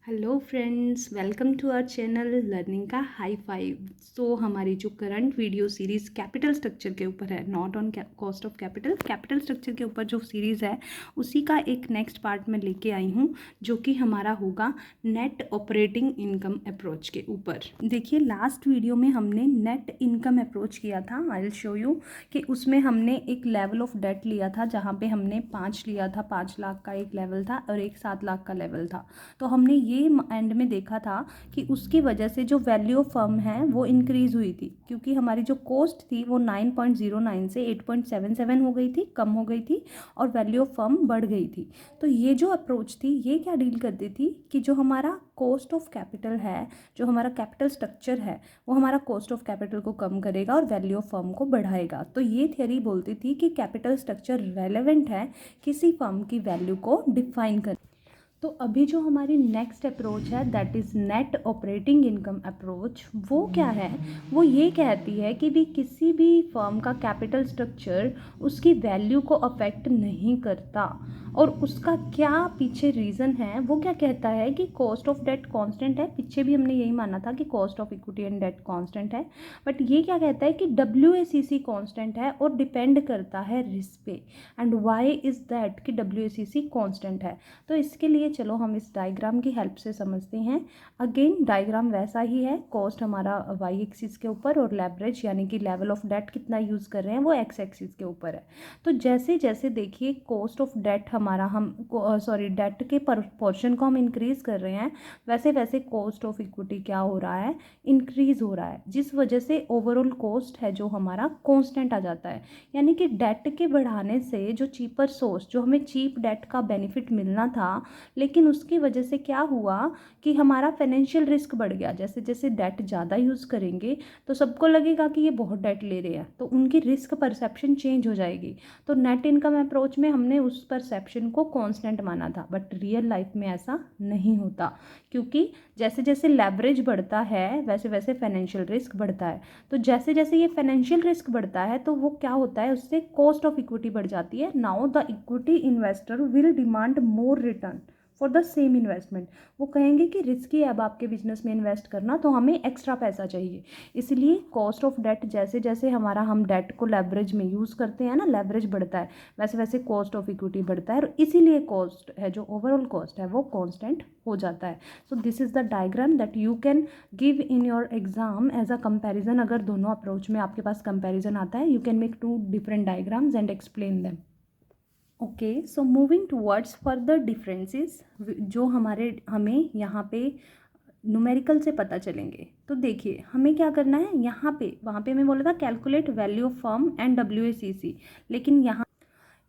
Hello friends, welcome to our channel learning का high five. So हमारी जो current video series capital structure के ऊपर है, not on cost of capital structure के ऊपर जो सीरीज़ है उसी का एक नेक्स्ट पार्ट में लेके आई हूँ, जो कि हमारा होगा नेट ऑपरेटिंग इनकम अप्रोच के ऊपर। देखिए, लास्ट वीडियो में हमने नेट इनकम अप्रोच किया था। आई विल शो यू कि उसमें हमने एक लेवल ऑफ डेट लिया था, जहाँ पे हमने 5 लिया था, 5 लाख का एक लेवल था और एक 7 लाख का लेवल था। तो हमने ये एंड में देखा था कि उसकी वजह से जो वैल्यू ऑफ फर्म है वो इंक्रीज़ हुई थी, क्योंकि हमारी जो कॉस्ट थी वो 9.09 से 8.77 हो गई थी, कम हो गई थी, और वैल्यू ऑफ फर्म बढ़ गई थी। तो ये जो अप्रोच थी ये क्या डील करती थी कि जो हमारा कॉस्ट ऑफ कैपिटल है, जो हमारा कैपिटल स्ट्रक्चर है, वो हमारा कॉस्ट ऑफ कैपिटल को कम करेगा और वैल्यू ऑफ फर्म को बढ़ाएगा। तो ये थियरी बोलती थी कि कैपिटल स्ट्रक्चर रेलेवेंट है किसी फर्म की वैल्यू को डिफाइन करने। तो अभी जो हमारी नेक्स्ट अप्रोच है that is net operating income approach, वो क्या है? वो ये कहती है कि भी किसी भी फर्म का कैपिटल स्ट्रक्चर उसकी वैल्यू को अफेक्ट नहीं करता। और उसका क्या पीछे रीज़न है? वो क्या कहता है कि कॉस्ट ऑफ डेट कांस्टेंट है। पीछे भी हमने यही माना था कि cost of equity and debt constant है, बट ये क्या कहता है कि WACC कांस्टेंट है और डिपेंड करता है रिस्क पे। एंड वाई इज़ दैट कि WACC कांस्टेंट है? तो इसके लिए चलो हम इस डायग्राम की हेल्प से समझते हैं। अगेन डायग्राम वैसा ही है, कॉस्ट हमारा वाई एक्सिस के ऊपर और लेवरेज यानी कि लेवल ऑफ डेट कितना यूज़ कर रहे हैं वो एक्स एक्सिस के ऊपर है। तो जैसे जैसे देखिए कॉस्ट ऑफ डेट हमारा डेट के पोर्शन को हम इंक्रीज़ कर रहे हैं, वैसे वैसे कॉस्ट ऑफ इक्विटी क्या हो रहा है, इंक्रीज़ हो रहा है, जिस वजह से ओवरऑल कॉस्ट है जो हमारा कॉन्स्टेंट आ जाता है। यानी कि डेट के बढ़ाने से जो चीपर सोर्स, जो हमें चीप डेट का बेनिफिट मिलना था, लेकिन उसकी वजह से क्या हुआ कि हमारा फाइनेंशियल रिस्क बढ़ गया। जैसे जैसे डेट ज़्यादा यूज़ करेंगे तो सबको लगेगा कि ये बहुत डेट ले रहे हैं, तो उनकी रिस्क परसेप्शन चेंज हो जाएगी। तो नेट इनकम अप्रोच में हमने उस परसेप्शन को कांस्टेंट माना था, बट रियल लाइफ में ऐसा नहीं होता, क्योंकि जैसे जैसे लेवरेज बढ़ता है वैसे वैसे फाइनेंशियल रिस्क बढ़ता है। तो जैसे जैसे ये फाइनेंशियल रिस्क बढ़ता है तो वो क्या होता है, उससे कॉस्ट ऑफ इक्विटी बढ़ जाती है। Now the equity investor will demand more return for the same investment. वो कहेंगे कि रिस्की है अब आपके बिजनेस में इन्वेस्ट करना, तो हमें एक्स्ट्रा पैसा चाहिए। इसलिए कॉस्ट ऑफ डेट, जैसे जैसे हमारा हम डेट को लेवरेज में यूज़ करते हैं ना, लेवरेज बढ़ता है, वैसे वैसे कॉस्ट ऑफ इक्विटी बढ़ता है, और इसीलिए कॉस्ट है जो ओवरऑल कॉस्ट है वो कॉन्स्टेंट हो जाता है। So this is the diagram that you can give in your exam as a comparison. अगर दोनों अप्रोच में आपके पास कंपेरिजन आता है, you can make 2 different diagrams and explain them. Okay, so moving towards further differences जो हमें यहाँ पे न्यूमेरिकल से पता चलेंगे। तो देखिए हमें क्या करना है, यहाँ पे वहाँ पे मैं बोला था calculate value of firm and WACC, लेकिन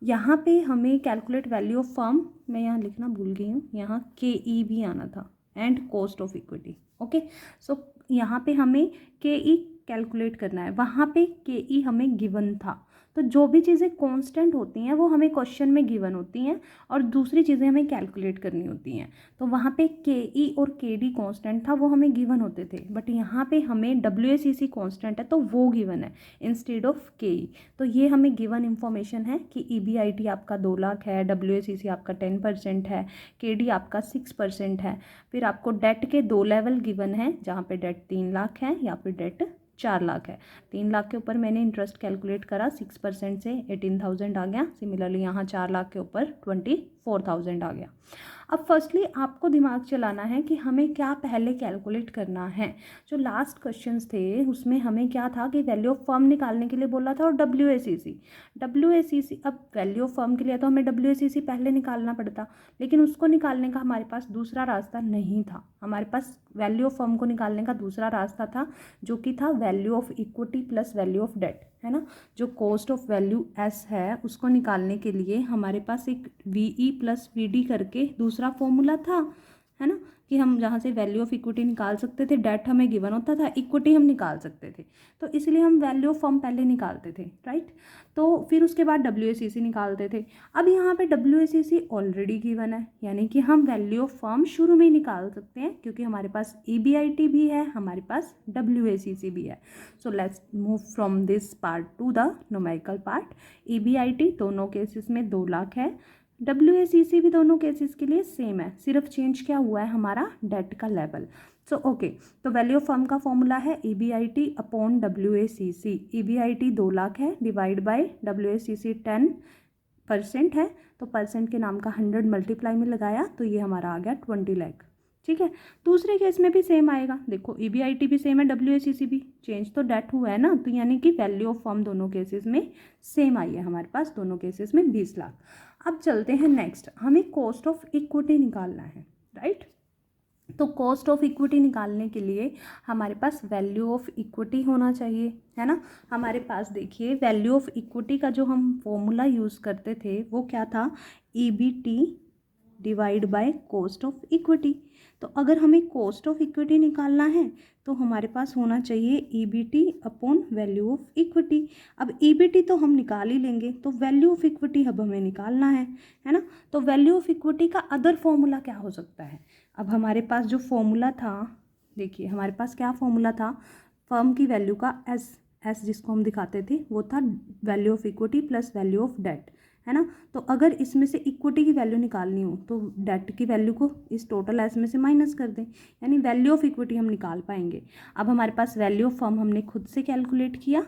यहाँ पे हमें कैलकुलेट वैल्यू ऑफ फर्म, मैं यहाँ लिखना भूल गई हूँ, यहाँ KE भी आना था and cost of equity. Okay, so यहाँ पे हमें KE कैलकुलेट करना है, वहाँ पे KE हमें गिवन था। तो जो भी चीज़ें कांस्टेंट होती हैं वो हमें क्वेश्चन में गिवन होती हैं, और दूसरी चीज़ें हमें कैलकुलेट करनी होती हैं। तो वहाँ पे KE और KD कांस्टेंट था, वो हमें गिवन होते थे, बट यहाँ पे हमें WACC कांस्टेंट है तो वो गिवन है इंस्टेड ऑफ KE। तो ये हमें गिवन इन्फॉर्मेशन है कि EBIT आपका 2 लाख है, WACC आपका 10% है, KD आपका 6% है। फिर आपको डेट के 2 लेवल गिवन है, जहाँ पे डेट 3 लाख है या फिर डेट 4 लाख है। 3 लाख के ऊपर मैंने इंटरेस्ट कैलकुलेट करा, 6% से 18,000 आ गया। सिमिलरली यहाँ 4 लाख के ऊपर 24,000 आ गया। अब फर्स्टली आपको दिमाग चलाना है कि हमें क्या पहले कैलकुलेट करना है। जो लास्ट क्वेश्चंस थे उसमें हमें क्या था कि वैल्यू ऑफ फर्म निकालने के लिए बोला था, और WACC। अब वैल्यू ऑफ फर्म के लिए तो हमें WACC पहले निकालना पड़ता, लेकिन उसको निकालने का हमारे पास दूसरा रास्ता नहीं था। हमारे पास वैल्यू ऑफ फर्म को निकालने का दूसरा रास्ता था, जो कि था value of equity plus value of debt, है ना। जो कॉस्ट ऑफ वैल्यू S है उसको निकालने के लिए हमारे पास एक VE प्लस VD करके दूसरा फॉर्मूला था, है ना, कि हम जहाँ से वैल्यू ऑफ इक्विटी निकाल सकते थे, डेट हमें गिवन होता था, इक्विटी हम निकाल सकते थे। तो इसलिए हम वैल्यू ऑफ फर्म पहले निकालते थे, राइट। तो फिर उसके बाद WACC निकालते थे। अब यहाँ पे WACC ऑलरेडी गिवन है, यानी कि हम वैल्यू ऑफ फर्म शुरू में ही निकाल सकते हैं, क्योंकि हमारे पास EBIT भी है, हमारे पास WACC भी है। So let's move from this part two the numerical part. EBIT दोनों केसेस में 2 लाख है, WACC भी दोनों केसेस के लिए सेम है, सिर्फ चेंज क्या हुआ है हमारा डेट का लेवल। सो ओके, तो वैल्यू ऑफ फर्म का फॉर्मूला है EBIT upon WACC। EBIT 2 lakh है डिवाइड बाय WACC 10% है, तो परसेंट के नाम का 100 मल्टीप्लाई में लगाया तो ये हमारा आ गया 20 लाख। ठीक है, दूसरे केस में भी सेम आएगा। देखो EBIT भी सेम है, WACC भी, चेंज तो डेट हुआ है ना, तो यानी कि वैल्यू ऑफ फर्म दोनों केसेस में सेम आई है हमारे पास, दोनों केसेस में 20 लाख। अब चलते हैं नेक्स्ट, हमें कॉस्ट ऑफ इक्विटी निकालना है, राइट। तो कॉस्ट ऑफ इक्विटी निकालने के लिए हमारे पास वैल्यू ऑफ इक्विटी होना चाहिए, है ना। हमारे पास देखिए वैल्यू ऑफ इक्विटी का जो हम फॉर्मूला यूज़ करते थे वो क्या था, EBT divide by cost of equity. तो अगर हमें कॉस्ट ऑफ इक्विटी निकालना है तो हमारे पास होना चाहिए EBT upon value of equity. अब EBT तो हम निकाल ही लेंगे, तो वैल्यू ऑफ इक्विटी अब हमें निकालना है ना। तो वैल्यू ऑफ इक्विटी का अदर फॉर्मूला क्या हो सकता है। अब हमारे पास जो फॉर्मूला था, देखिए हमारे पास क्या फॉर्मूला था, फर्म की वैल्यू का एस जिसको हम दिखाते थे वो था value of equity plus value of debt, है ना। तो अगर इसमें से इक्विटी की वैल्यू निकालनी हो तो डेट की वैल्यू को इस टोटल एस में से माइनस कर दें, यानी वैल्यू ऑफ इक्विटी हम निकाल पाएंगे। अब हमारे पास वैल्यू ऑफ फर्म हमने खुद से कैलकुलेट किया,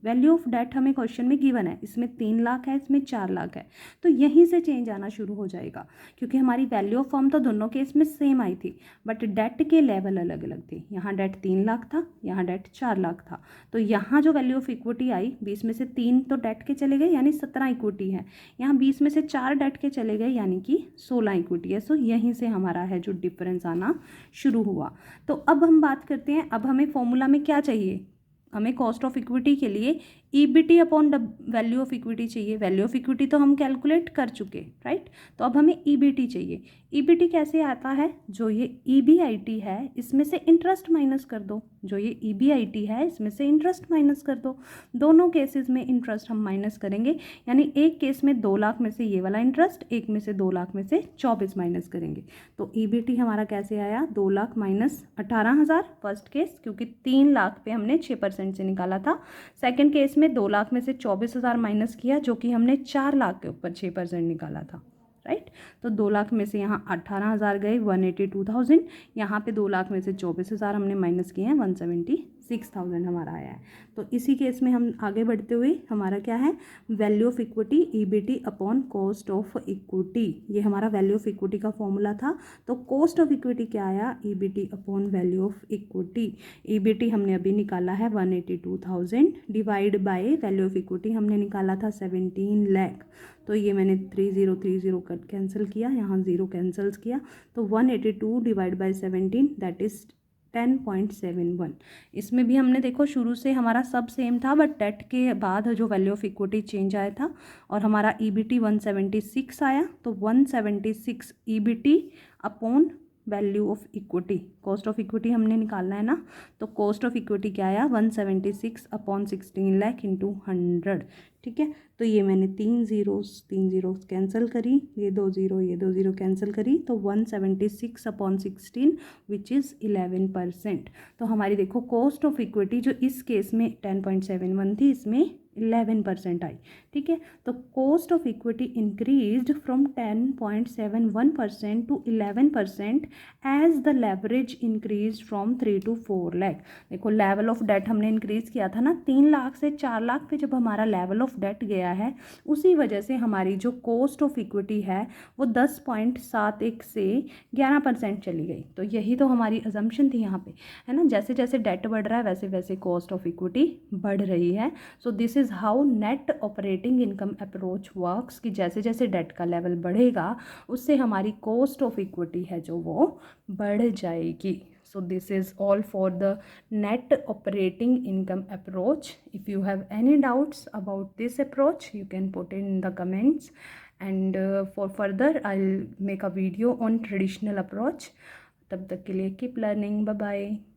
वैल्यू ऑफ डेट हमें क्वेश्चन में गिवन है, इसमें 3 लाख है, इसमें 4 लाख है, तो यहीं से चेंज आना शुरू हो जाएगा, क्योंकि हमारी वैल्यू ऑफ फर्म तो दोनों केस में सेम आई थी, बट डेट के लेवल अलग अलग थे। यहाँ डेट 3 लाख था, यहाँ डेट 4 लाख था, तो यहाँ जो वैल्यू ऑफ इक्विटी आई 20 में से 3 तो डेट के चले गए, यानी 17 इक्विटी है। यहाँ 20 में से 4 डेट के चले गए, यानी कि 16 इक्विटी है। सो यहीं से हमारा है जो डिफरेंस आना शुरू हुआ। तो अब हम बात करते हैं, अब हमें फॉर्मूला में क्या चाहिए, हमें कॉस्ट ऑफ इक्विटी के लिए EBT upon value of equity चाहिए। वैल्यू ऑफ इक्विटी तो हम कैलकुलेट कर चुके, राइट। तो अब हमें EBT चाहिए। EBT कैसे आता है, जो ये EBIT है इसमें से इंटरेस्ट माइनस कर दो, जो ये EBIT है इसमें से इंटरेस्ट माइनस कर दो। दोनों केसेस में इंटरेस्ट हम माइनस करेंगे, यानी एक केस में 2 लाख में से ये वाला इंटरेस्ट, एक में से 2 लाख में से 24 माइनस करेंगे। तो EBT हमारा कैसे आया, 2 लाख माइनस 18,000 फर्स्ट केस, क्योंकि 3 लाख पे हमने 6% से निकाला था। सेकेंड केस में 2 लाख में से 24,000 माइनस किया, जो कि हमने 4 लाख के ऊपर 6% निकाला था, राइट। तो 2 लाख में से यहाँ 18,000 गए, 182,000, यहाँ पे 2 लाख में से 24,000 हमने माइनस किए हैं, 176,000 हमारा आया है। तो इसी केस में हम आगे बढ़ते हुए हमारा क्या है, value of equity EBT upon cost of equity, ये हमारा वैल्यू ऑफ इक्विटी का फॉर्मूला था। तो कॉस्ट ऑफ इक्विटी क्या आया, EBT upon value of equity. EBT हमने अभी निकाला है 182,000 divide by value of equity हमने निकाला था 17 लाख। तो ये मैंने 3030 कट कैंसिल किया, यहाँ 0 कैंसिल किया, तो 182 डिवाइड बाय 17 दैट इज़ 10.71। इसमें भी हमने देखो शुरू से हमारा सब सेम था, बट डेट के बाद जो वैल्यू ऑफ इक्विटी चेंज आया था और हमारा EBT 176 आया, तो 176 EBT upon value of equity, cost of equity हमने निकालना है ना। तो कॉस्ट ऑफ इक्विटी क्या आया, 176 अपॉन 16 लाख इंटू 100, ठीक है। तो ये मैंने 3 जीरोस कैंसिल करी, ये 2 जीरो कैंसिल करी, तो 176 अपॉन 16 विच इज़ 11%। तो हमारी देखो कॉस्ट ऑफ इक्विटी जो इस केस में 10.71 थी, इसमें 11% आई, ठीक है। तो cost of equity increased from 10.71% to 11% as the leverage increase from 3 to 4 lakh. देखो लेवल ऑफ डेट हमने इंक्रीज किया था ना, 3 लाख से 4 लाख पे जब हमारा लेवल ऑफ डेट गया है, उसी वजह से हमारी जो कॉस्ट ऑफ इक्विटी है वो 10.71 से 11% चली गई। तो यही तो हमारी अजम्पशन थी यहाँ पे, है ना। जैसे जैसे डेट बढ़ रहा है वैसे वैसे कॉस्ट ऑफ इक्विटी बढ़ रही है। So this is how net operating income approach works, कि जैसे जैसे डेट का लेवल बढ़ेगा उससे हमारी कॉस्ट ऑफ इक्विटी है जो वो बढ़ जाएगी। So this is all for the net operating income approach. If you have any doubts about this approach, you can put in the comments, and for further I'll make a video on traditional approach. तब तक के लिए keep learning. Bye bye.